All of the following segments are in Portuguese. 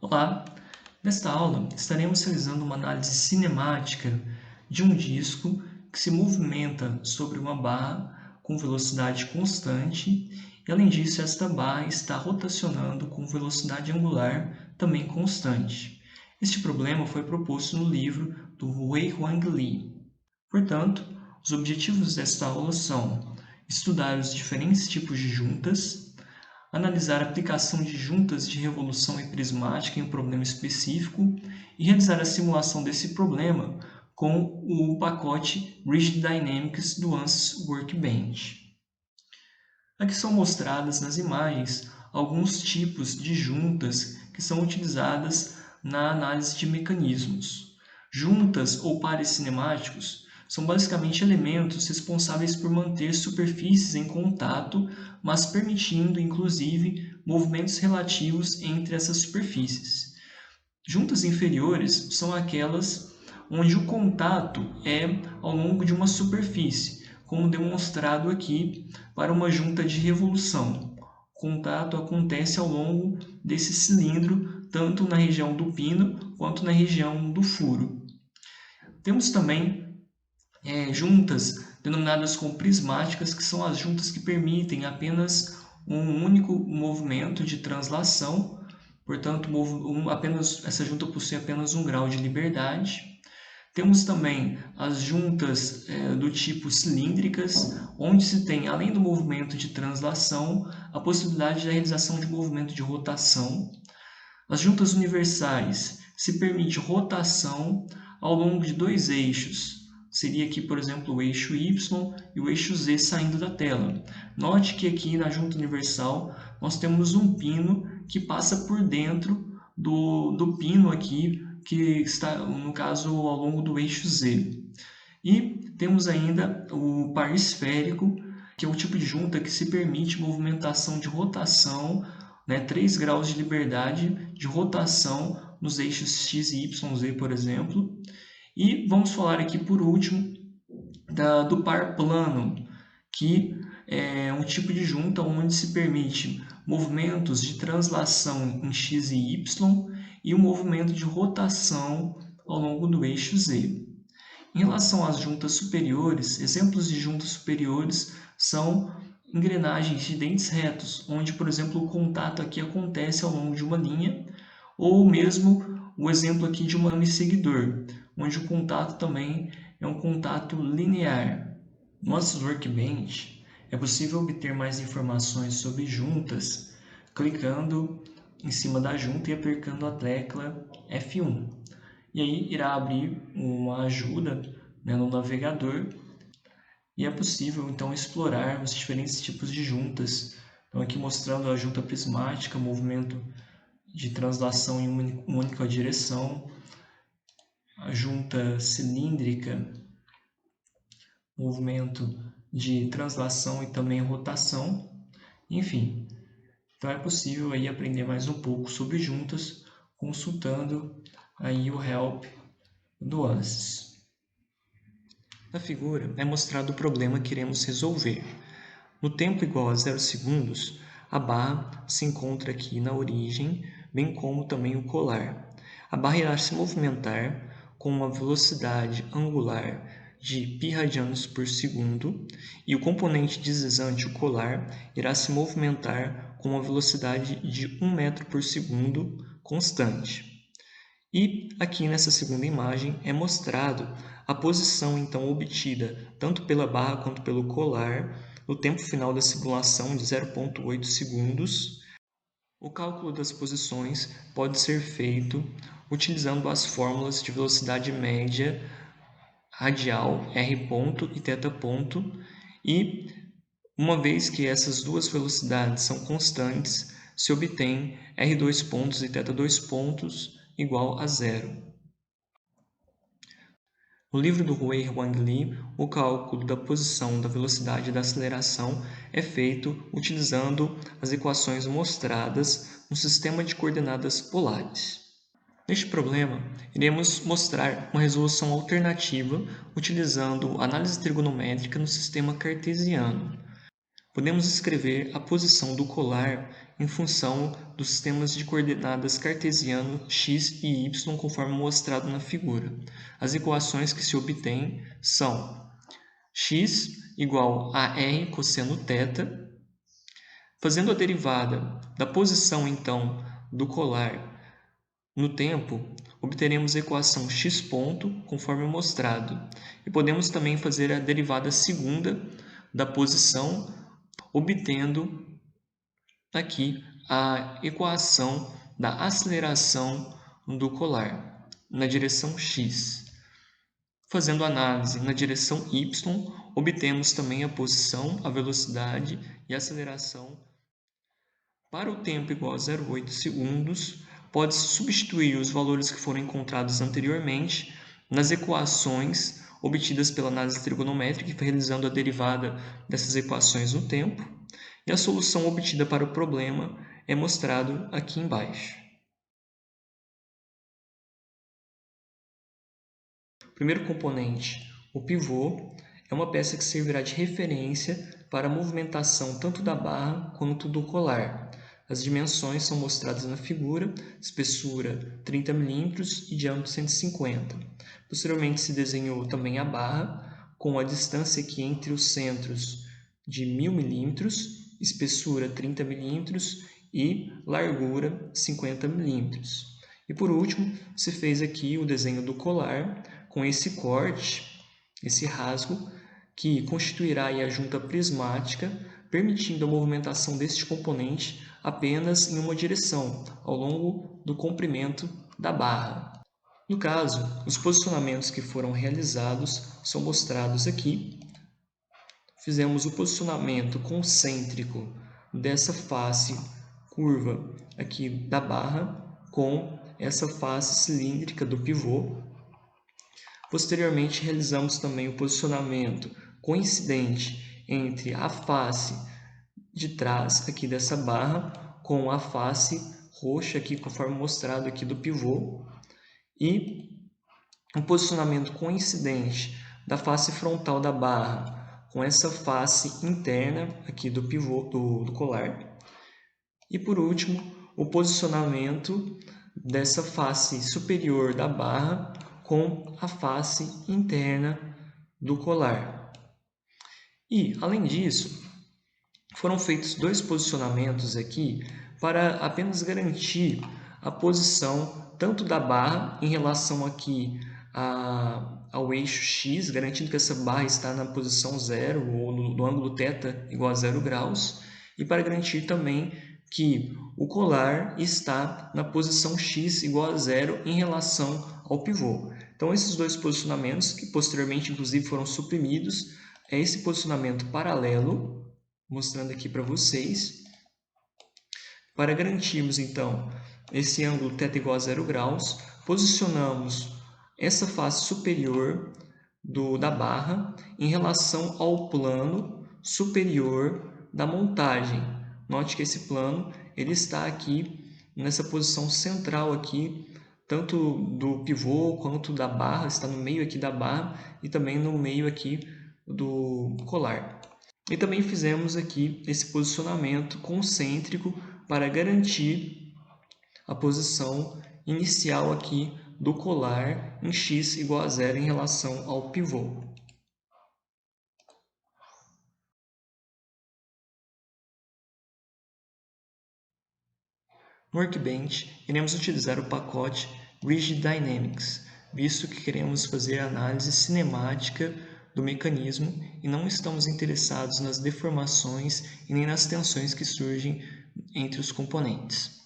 Olá! Nesta aula, estaremos realizando uma análise cinemática de um disco que se movimenta sobre uma barra com velocidade constante e, além disso, esta barra está rotacionando com velocidade angular também constante. Este problema foi proposto no livro do Wei-Huang Li. Portanto, os objetivos desta aula são estudar os diferentes tipos de juntas, analisar a aplicação de juntas de revolução e prismática em um problema específico e realizar a simulação desse problema com o pacote Rigid Dynamics do ANSYS Workbench. Aqui são mostradas nas imagens alguns tipos de juntas que são utilizadas na análise de mecanismos. Juntas ou pares cinemáticos são basicamente elementos responsáveis por manter superfícies em contato, mas permitindo, inclusive, movimentos relativos entre essas superfícies. Juntas inferiores são aquelas onde o contato é ao longo de uma superfície, como demonstrado aqui para uma junta de revolução. O contato acontece ao longo desse cilindro, tanto na região do pino quanto na região do furo. Temos também juntas denominadas como prismáticas, que são as juntas que permitem apenas um único movimento de translação, portanto, essa junta possui apenas um grau de liberdade. Temos também as juntas do tipo cilíndricas, onde se tem, além do movimento de translação, a possibilidade da realização de movimento de rotação. As juntas universais se permite rotação ao longo de dois eixos. Seria aqui, por exemplo, o eixo Y e o eixo Z saindo da tela. Note que aqui na junta universal nós temos um pino que passa por dentro do pino aqui, que está, no caso, ao longo do eixo Z. E temos ainda o par esférico, que é o tipo de junta que se permite movimentação de rotação, 3 graus de liberdade de rotação nos eixos X e Y, Z, por exemplo. E vamos falar aqui, por último, do par plano, que é um tipo de junta onde se permite movimentos de translação em X e Y e um movimento de rotação ao longo do eixo Z. Em relação às juntas superiores, exemplos de juntas superiores são engrenagens de dentes retos, onde, por exemplo, o contato aqui acontece ao longo de uma linha, ou mesmo o exemplo aqui de um arame seguidor, onde o contato também é um contato linear. No ANSYS Workbench, é possível obter mais informações sobre juntas clicando em cima da junta e apertando a tecla F1. E aí irá abrir uma ajuda no navegador e é possível então explorar os diferentes tipos de juntas. Então aqui mostrando a junta prismática, movimento de translação em uma única direção, a junta cilíndrica, movimento de translação e também rotação, enfim. Então é possível aí aprender mais um pouco sobre juntas consultando aí o help do ANSYS. Na figura é mostrado o problema que iremos resolver. No tempo igual a 0 segundos, a barra se encontra aqui na origem, bem como também o colar. A barra irá se movimentar com uma velocidade angular de π radianos por segundo e o componente deslizante, o colar, irá se movimentar com uma velocidade de 1 metro por segundo constante. E aqui nessa segunda imagem é mostrado a posição então obtida tanto pela barra quanto pelo colar no tempo final da simulação de 0,8 segundos. O cálculo das posições pode ser feito utilizando as fórmulas de velocidade média radial R ponto e θ ponto, e uma vez que essas duas velocidades são constantes, se obtém R2 pontos e θ2 pontos igual a zero. No livro do Wei-Huang Li, o cálculo da posição, da velocidade e da aceleração é feito utilizando as equações mostradas no sistema de coordenadas polares. Neste problema, iremos mostrar uma resolução alternativa utilizando análise trigonométrica no sistema cartesiano. Podemos escrever a posição do colar em função dos sistemas de coordenadas cartesiano x e y, conforme mostrado na figura. As equações que se obtêm são x igual a r cosseno θ. Fazendo a derivada da posição, então, do colar no tempo, obteremos a equação x ponto, conforme mostrado. E podemos também fazer a derivada segunda da posição, obtendo aqui a equação da aceleração do colar na direção x. Fazendo análise na direção y, obtemos também a posição, a velocidade e a aceleração. Para o tempo igual a 0,8 segundos, pode-se substituir os valores que foram encontrados anteriormente nas equações obtidas pela análise trigonométrica, realizando a derivada dessas equações no tempo, e a solução obtida para o problema é mostrado aqui embaixo. O primeiro componente, o pivô, é uma peça que servirá de referência para a movimentação tanto da barra quanto do colar. As dimensões são mostradas na figura, espessura 30 mm e diâmetro 150. Posteriormente se desenhou também a barra, com a distância aqui entre os centros de 1000 mm, espessura 30 mm e largura 50 mm. E por último, se fez aqui o desenho do colar, com esse corte, esse rasgo, que constituirá a junta prismática, permitindo a movimentação deste componente apenas em uma direção, ao longo do comprimento da barra. No caso, os posicionamentos que foram realizados são mostrados aqui. Fizemos o posicionamento concêntrico dessa face curva aqui da barra com essa face cilíndrica do pivô. Posteriormente, realizamos também o posicionamento coincidente entre a face de trás aqui dessa barra com a face roxa aqui, conforme mostrado aqui do pivô, e um posicionamento coincidente da face frontal da barra com essa face interna aqui do pivô do colar. E por último, o posicionamento dessa face superior da barra com a face interna do colar. E, além disso, foram feitos dois posicionamentos aqui para apenas garantir a posição tanto da barra em relação aqui ao eixo x, garantindo que essa barra está na posição 0 ou no ângulo θ igual a 0 graus, e para garantir também que o colar está na posição x igual a 0 em relação ao pivô. Então, esses dois posicionamentos, que posteriormente inclusive foram suprimidos, é esse posicionamento paralelo, mostrando aqui para vocês. Para garantirmos, então, esse ângulo θ igual a 0 graus, posicionamos essa face superior da barra em relação ao plano superior da montagem. Note que esse plano ele está aqui nessa posição central aqui, tanto do pivô quanto da barra, está no meio aqui da barra e também no meio aqui do colar. E também fizemos aqui esse posicionamento concêntrico para garantir a posição inicial aqui do colar em x igual a 0 em relação ao pivô. No Workbench, iremos utilizar o pacote Rigid Dynamics, visto que queremos fazer a análise cinemática do mecanismo e não estamos interessados nas deformações e nem nas tensões que surgem entre os componentes.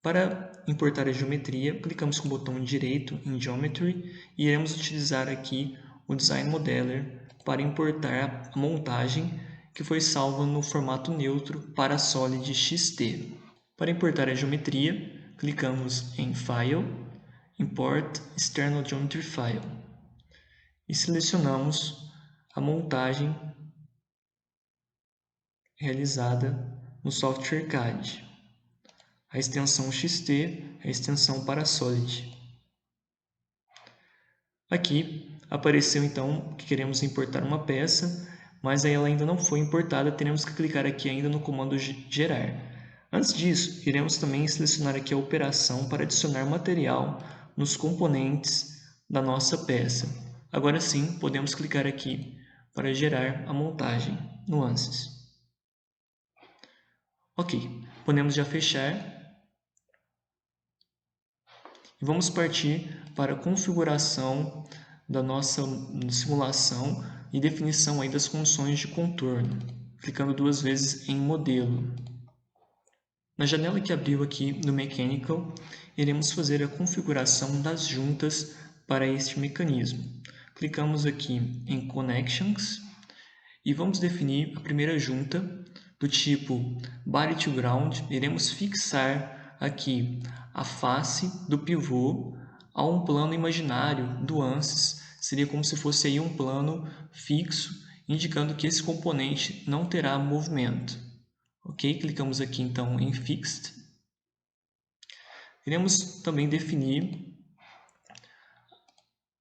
Para importar a geometria, clicamos com o botão direito em Geometry e iremos utilizar aqui o Design Modeler para importar a montagem que foi salva no formato neutro para Solid XT. Para importar a geometria, clicamos em File, Import External Geometry File e selecionamos a montagem realizada no software CAD. A extensão XT é a extensão para Solid. Aqui apareceu então que queremos importar uma peça, mas ela ainda não foi importada, teremos que clicar aqui ainda no comando gerar. Antes disso, iremos também selecionar aqui a operação para adicionar material nos componentes da nossa peça. Agora sim, podemos clicar aqui para gerar a montagem, nuances. Ok, podemos já fechar e vamos partir para a configuração da nossa simulação e definição aí das condições de contorno, clicando 2 vezes em modelo. Na janela que abriu aqui no Mechanical, iremos fazer a configuração das juntas para este mecanismo. Clicamos aqui em Connections e vamos definir a primeira junta do tipo Body to Ground. Iremos fixar aqui a face do pivô a um plano imaginário do ANSYS. Seria como se fosse aí um plano fixo, indicando que esse componente não terá movimento. Ok, clicamos aqui então em Fixed. Iremos também definir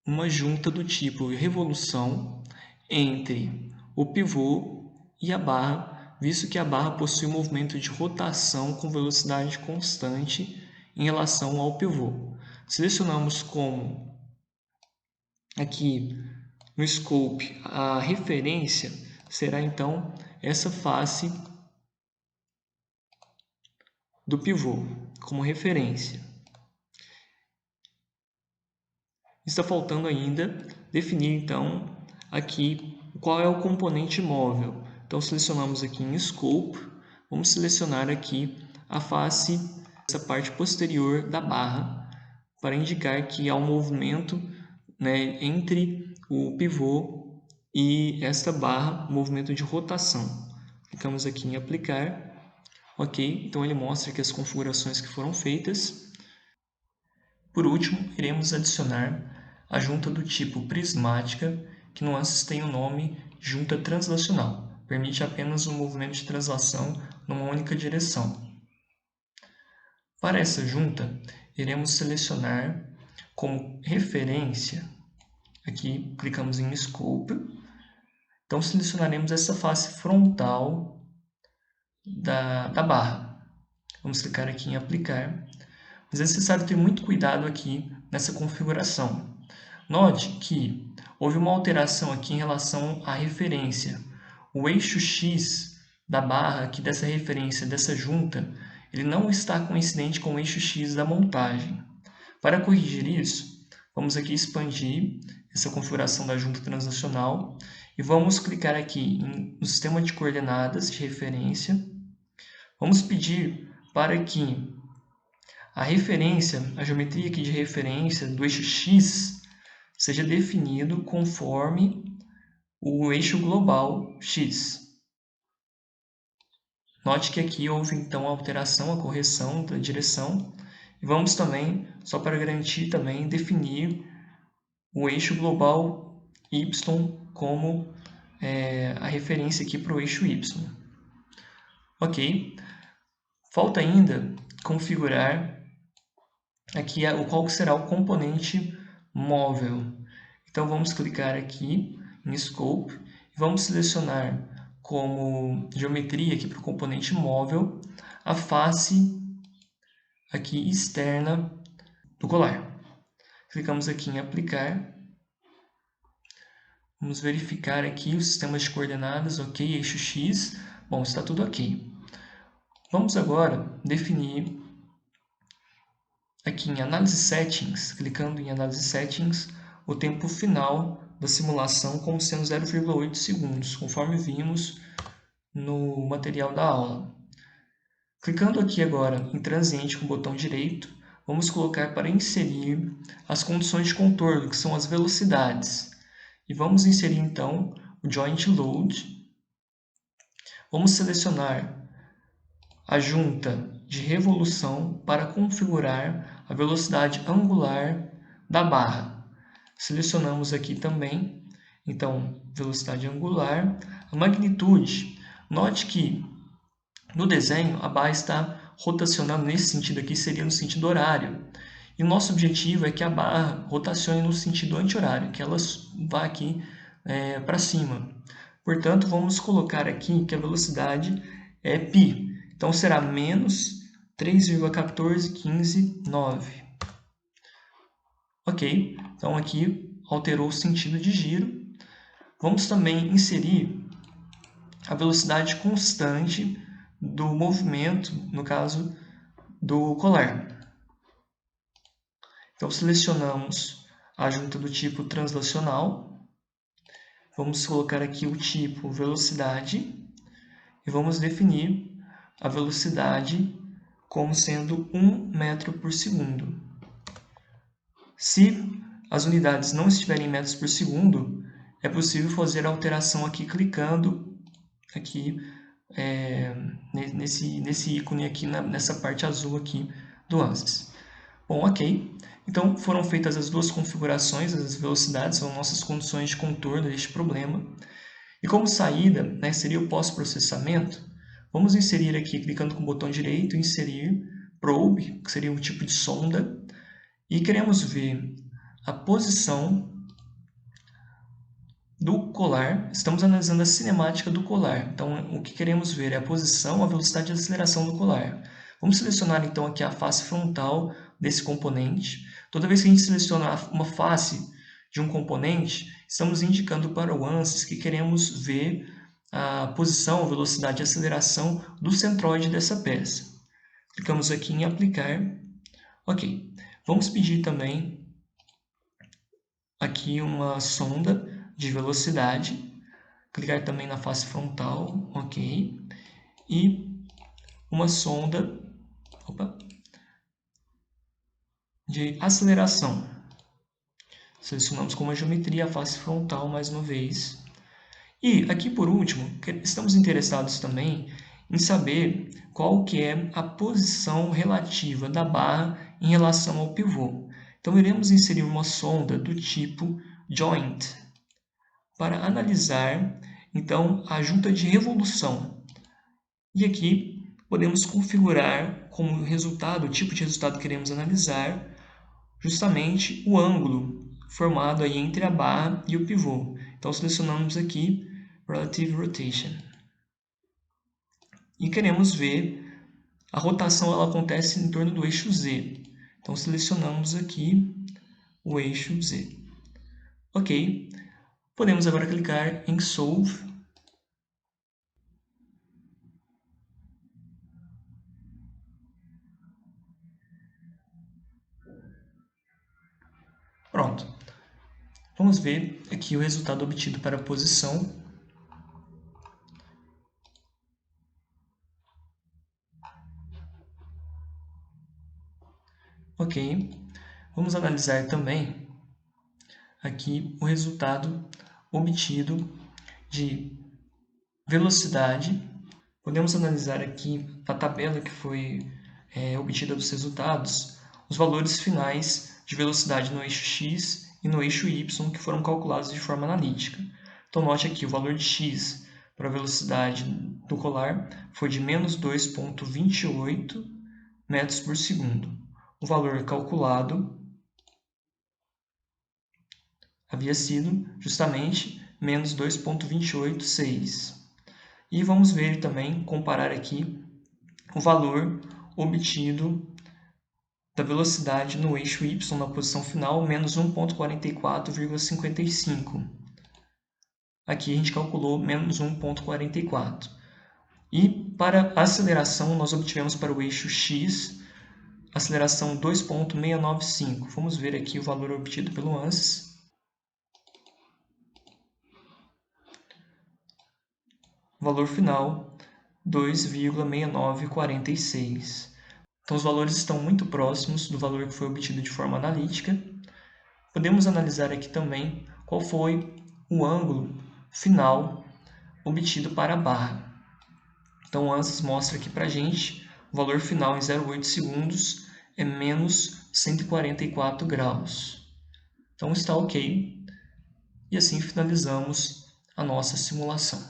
uma junta do tipo revolução entre o pivô e a barra, visto que a barra possui movimento de rotação com velocidade constante em relação ao pivô. Selecionamos como aqui no Scope a referência será então essa face do pivô como referência. Está faltando ainda definir então aqui qual é o componente móvel. Então selecionamos aqui em Scope, vamos selecionar aqui a face, essa parte posterior da barra, para indicar que há um movimento, né, entre o pivô e esta barra, movimento de rotação. Clicamos aqui em aplicar. Ok, então ele mostra aqui as configurações que foram feitas. Por último, iremos adicionar a junta do tipo prismática, que no ANSYS tem o nome junta translacional. Permite apenas um movimento de translação numa única direção. Para essa junta, iremos selecionar como referência, aqui clicamos em Scope, então selecionaremos essa face frontal da barra. Vamos clicar aqui em aplicar, mas é necessário ter muito cuidado aqui nessa configuração. Note que houve uma alteração aqui em relação à referência. O eixo X da barra, aqui dessa referência, dessa junta, ele não está coincidente com o eixo X da montagem. Para corrigir isso, vamos aqui expandir essa configuração da junta translacional e vamos clicar aqui no sistema de coordenadas de referência. Vamos pedir para que a referência, a geometria aqui de referência do eixo X seja definido conforme o eixo global X. Note que aqui houve então a alteração, a correção da direção. E vamos também, só para garantir também, definir o eixo global Y como a referência aqui para o eixo Y. Ok. Falta ainda configurar aqui qual será o componente móvel. Então vamos clicar aqui em Scope e vamos selecionar como geometria aqui para o componente móvel a face aqui externa do colar. Clicamos aqui em aplicar. Vamos verificar aqui o sistema de coordenadas, ok, eixo X. Bom, está tudo ok. Vamos agora definir aqui em Análise Settings, clicando em Análise Settings, o tempo final da simulação como sendo 0,8 segundos, conforme vimos no material da aula. Clicando aqui agora em Transiente com o botão direito, vamos colocar para inserir as condições de contorno, que são as velocidades. E vamos inserir então o Joint Load. Vamos selecionar a junta de revolução para configurar a velocidade angular da barra. Selecionamos aqui também, então, velocidade angular. A magnitude, note que no desenho a barra está rotacionando nesse sentido aqui, seria no sentido horário. E o nosso objetivo é que a barra rotacione no sentido anti-horário, que ela vá aqui para cima. Portanto, vamos colocar aqui que a velocidade é π. Então, será menos 3,14159. Ok, então aqui alterou o sentido de giro. Vamos também inserir a velocidade constante do movimento, no caso do colar. Então, selecionamos a junta do tipo translacional. Vamos colocar aqui o tipo velocidade e vamos definir a velocidade como sendo 1 metro por segundo. Se as unidades não estiverem em metros por segundo, é possível fazer a alteração aqui clicando aqui nesse ícone aqui, nessa parte azul aqui do ANSYS. Bom, ok. Então, foram feitas as duas configurações, as velocidades são nossas condições de contorno deste problema. E como saída, né, seria o pós-processamento, vamos inserir aqui, clicando com o botão direito, inserir probe, que seria um tipo de sonda, e queremos ver a posição do colar. Estamos analisando a cinemática do colar. Então, o que queremos ver é a posição, a velocidade de aceleração do colar. Vamos selecionar, então, aqui a face frontal desse componente. Toda vez que a gente seleciona uma face de um componente, estamos indicando para o ANSYS que queremos ver a posição, a velocidade e aceleração do centroide dessa peça. Clicamos aqui em aplicar. Ok. Vamos pedir também aqui uma sonda de velocidade. Clicar também na face frontal. Ok. E uma sonda de aceleração. Selecionamos como a geometria a face frontal mais uma vez. E aqui por último, estamos interessados também em saber qual que é a posição relativa da barra em relação ao pivô. Então iremos inserir uma sonda do tipo joint para analisar então a junta de revolução. E aqui podemos configurar como resultado, o tipo de resultado que queremos analisar, justamente o ângulo formado aí entre a barra e o pivô. Então selecionamos aqui Relative Rotation. E queremos ver a rotação, ela acontece em torno do eixo Z. Então selecionamos aqui o eixo Z. Ok. Podemos agora clicar em Solve. Pronto. Vamos ver aqui o resultado obtido para a posição. Ok. Vamos analisar também aqui o resultado obtido de velocidade. Podemos analisar aqui a tabela que foi obtida dos resultados, os valores finais de velocidade no eixo x e no eixo y que foram calculados de forma analítica. Então, note aqui o valor de x para a velocidade do colar foi de menos 2,28 metros por segundo. O valor calculado havia sido justamente menos 2,286. E vamos ver também, comparar aqui o valor obtido da velocidade no eixo y na posição final, menos 1,44,55. Aqui a gente calculou menos 1,44. E para a aceleração, nós obtivemos para o eixo x aceleração 2,695. Vamos ver aqui o valor obtido pelo ANSYS. Valor final, 2,6946. Então, os valores estão muito próximos do valor que foi obtido de forma analítica. Podemos analisar aqui também qual foi o ângulo final obtido para a barra. Então, o ANSYS mostra aqui para a gente o valor final em 0,8 segundos é menos 144 graus. Então, está ok. E assim finalizamos a nossa simulação.